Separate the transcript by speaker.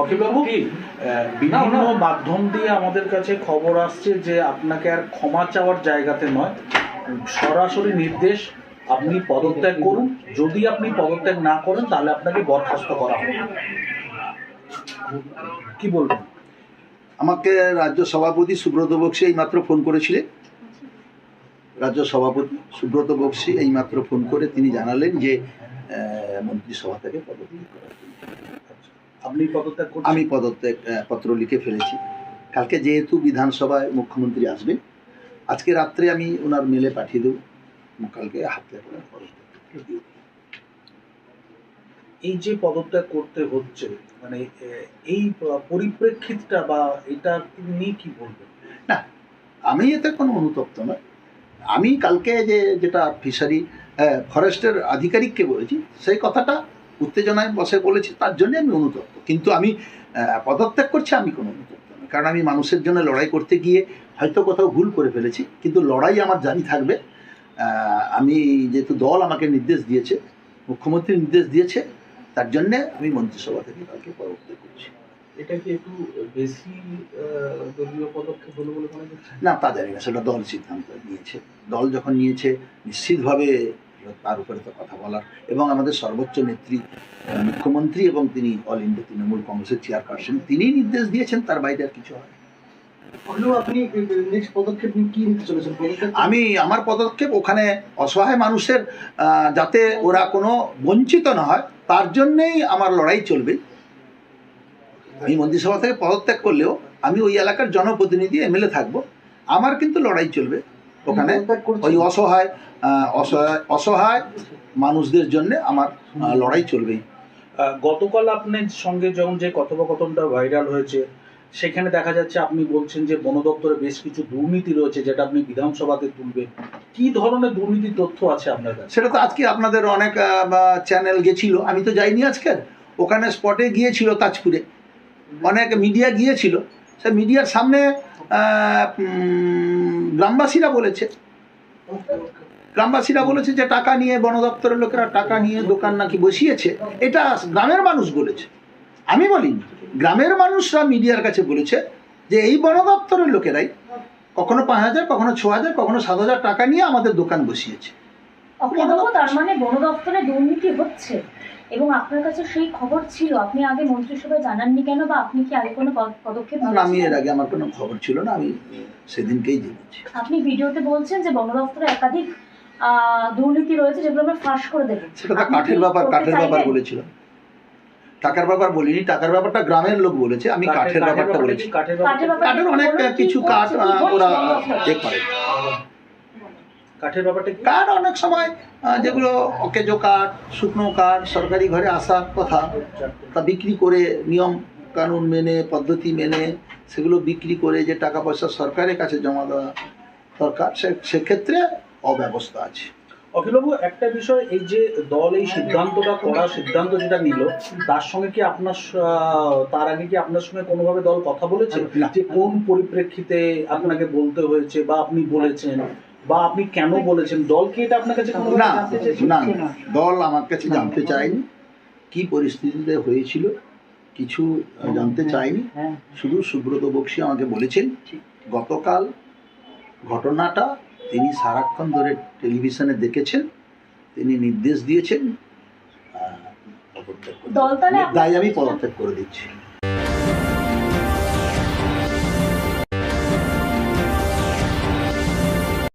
Speaker 1: অখিলবাবু, বিভিন্ন মাধ্যম দিয়ে আমাদের কাছে খবর আসছে যে আপনাকে আর ক্ষমা চাওয়ার জায়গাতে নয়, সরাসরি নির্দেশ আপনি পদত্যাগ করুন। যদি আপনি পদত্যাগ না করেন তাহলে আপনাকে বরখাস্ত করা হবে। কি বলবেন?
Speaker 2: আমাকে রাজ্য সভাপতি সুব্রত বক্সী এইমাত্র ফোন করেছিলেন। রাজ্য সভাপতি সুব্রত বক্সী এইমাত্র ফোন করে তিনি জানালেন যে মন্ত্রিসভা থেকে পদত্যাগ করার জন্য।
Speaker 1: আপনি পদত্যাগ করছেন?
Speaker 2: আমি পদত্যাগ পত্র লিখে ফেলেছি। কালকে যেহেতু বিধানসভায় মুখ্যমন্ত্রী আসবেন, আজকে রাত্রে আমি ওনার মেলে পাঠিয়ে দেব, কালকে হাতে করে পদত্যাগ দিয়ে।
Speaker 1: এই যে পদত্যাগ করতে হচ্ছে, মানে এই পরিপ্রেক্ষিতটা বা এটা নিয়ে কি বলবেন?
Speaker 2: না, আমি এতে কোনো অনুতপ্ত নয়। আমি কালকে যেটা ফিশারি ফরেস্টের আধিকারিককে বলেছি, সেই কথাটা উত্তেজনায় বসে বলেছি, তার জন্য আমি অনুতপ্ত। কিন্তু আমি পদত্যাগ করছি, আমি কোনো অনুতপ্ত নয়। কারণ আমি মানুষের জন্য লড়াই করতে গিয়ে হয়তো কোথাও ভুল করে ফেলেছি, কিন্তু লড়াই আমার জারি থাকবে। আমি যেহেতু দল আমাকে নির্দেশ দিয়েছে, মুখ্যমন্ত্রী নির্দেশ দিয়েছে, তার জন্যে আমি মন্ত্রিসভা থেকে কালকে পদত্যাগ করছি।
Speaker 1: এটা কি একটু বেশি দলীয় পদক্ষেপ হলো বলে মনে হচ্ছে?
Speaker 2: না, তা জানি না, সেটা দল সিদ্ধান্ত নিয়েছে। দল যখন নিয়েছে নিশ্চিতভাবে তার উপরে তো কথা বলার, এবং আমাদের সর্বোচ্চ নেত্রী মুখ্যমন্ত্রী এবং তিনি অল ইন্ডিয়া তৃণমূল কংগ্রেসের চেয়ারপারসন, তিনি নির্দেশ দিয়েছেন, তার বাইরে আর কিছু হয়।
Speaker 3: আপনি নেক্সট পদক্ষেপ কি নিতে চলেছেন?
Speaker 2: আমি আমার পদক্ষেপ ওখানে অসহায় মানুষের যাতে ওরা কোনো বঞ্চিত না হয়, তার জন্যেই আমার লড়াই চলবে। আমি মন্ত্রিসভা থেকে পদত্যাগ করলেও আমি ওই এলাকার জনপ্রতিনিধি এমএলএ থাকবো, আমার কিন্তু লড়াই চলবে ওখানে ওই অসহায় মানুষদের জন্য আমার লড়াই চলবেই।
Speaker 1: গতকাল আপনার সঙ্গে যখন যে কথোপকথনটা ভাইরাল হয়েছে, সেখানে দেখা যাচ্ছে আপনি বলছেন যে বন দপ্তরে বেশ কিছু দুর্নীতি রয়েছে, যেটা আপনি বিধানসভাতে তুলবেন। কি ধরনের দুর্নীতির তথ্য আছে আপনার কাছে?
Speaker 2: সেটা তো আজকে আপনাদের অনেক চ্যানেল গেছিল, আমি তো যাইনি আজকে। ওখানে স্পটে গিয়েছিল তাজপুরে, অনেক মিডিয়া গিয়েছিল। সে মিডিয়ার সামনে গ্রামবাসীরা বলেছে যে টাকা নিয়ে বন দপ্তরের লোকেরা টাকা নিয়ে দোকান নাকি বসিয়েছে। এটা গ্রামের মানুষ বলেছে, আমি বলিনি। গ্রামের মানুষরা মিডিয়ার কাছে বলেছে যে এই বন দপ্তরের লোকেরাই কখনো 5,000, কখনো 6,000, কখনো 7,000 টাকা নিয়ে আমাদের দোকান বসিয়েছে।
Speaker 4: তার মানে বন দপ্তরে দুর্নীতি হচ্ছে এবং আপনার কাছে সেই খবর ছিল, আপনি আগে মন্ত্রিসভায় জানাননি কেন, বা আপনি কি আগে কোনো পদক্ষেপ?
Speaker 2: আমি এর আগে আমার কোনো খবর ছিল না, আমি সেদিনকেই জেনেছি।
Speaker 4: আপনি ভিডিওতে বলছেন যে বন দপ্তরে একাধিক দুর্নীতি রয়েছে, যেগুলো আমরা ফাঁস করে দেব।
Speaker 2: সেটা তো কাঠের ব্যাপার বলেছিলাম। টাকার ব্যাপার বলিনি, টাকার ব্যাপারটা গ্রামের লোক বলেছে, আমি কাঠের ব্যাপারটা বলেছি। কাঠের অনেক কিছু কাঠ ওরা করে।
Speaker 1: কাঠের ব্যাপারটা
Speaker 2: কাঠ অনেক সময় যেগুলো অকেজো কাঠ, শুকনো কাঠ সরকারি ঘরে আসার কথা, তা বিক্রি করে নিয়ম কানুন মেনে, পদ্ধতি মেনে সেগুলো বিক্রি করে যে টাকা পয়সা সরকারের কাছে জমা দেওয়া দরকার, সেক্ষেত্রে অব্যবস্থা আছে।
Speaker 1: অখিলবাবু, একটা বিষয়, এই যে দল এই সিদ্ধান্ত যেটা নিল, তার সঙ্গে কি তার আগে কি আপনার সঙ্গে কোনোভাবে দল কথা বলেছে যে কোন পরিপ্রেক্ষিতে আপনাকে বলতে হয়েছে, বা আপনি বলেছেন, বা আপনি কেন বলেছেন? দল কি এটা আপনার কাছে
Speaker 2: না, দল আমার কাছে জানতে চায়নি কি পরিস্থিতিতে হয়েছিল, কিছু জানতে চায়নি। শুধু সুব্রত বক্সী আমাকে বলেছেন গতকাল ঘটনাটা তিনি সারাক্ষণ ধরে টেলিভিশনে দেখেছেন, তিনি নির্দেশ দিয়েছেন, তাই আমি পদত্যাগ করে দিচ্ছি।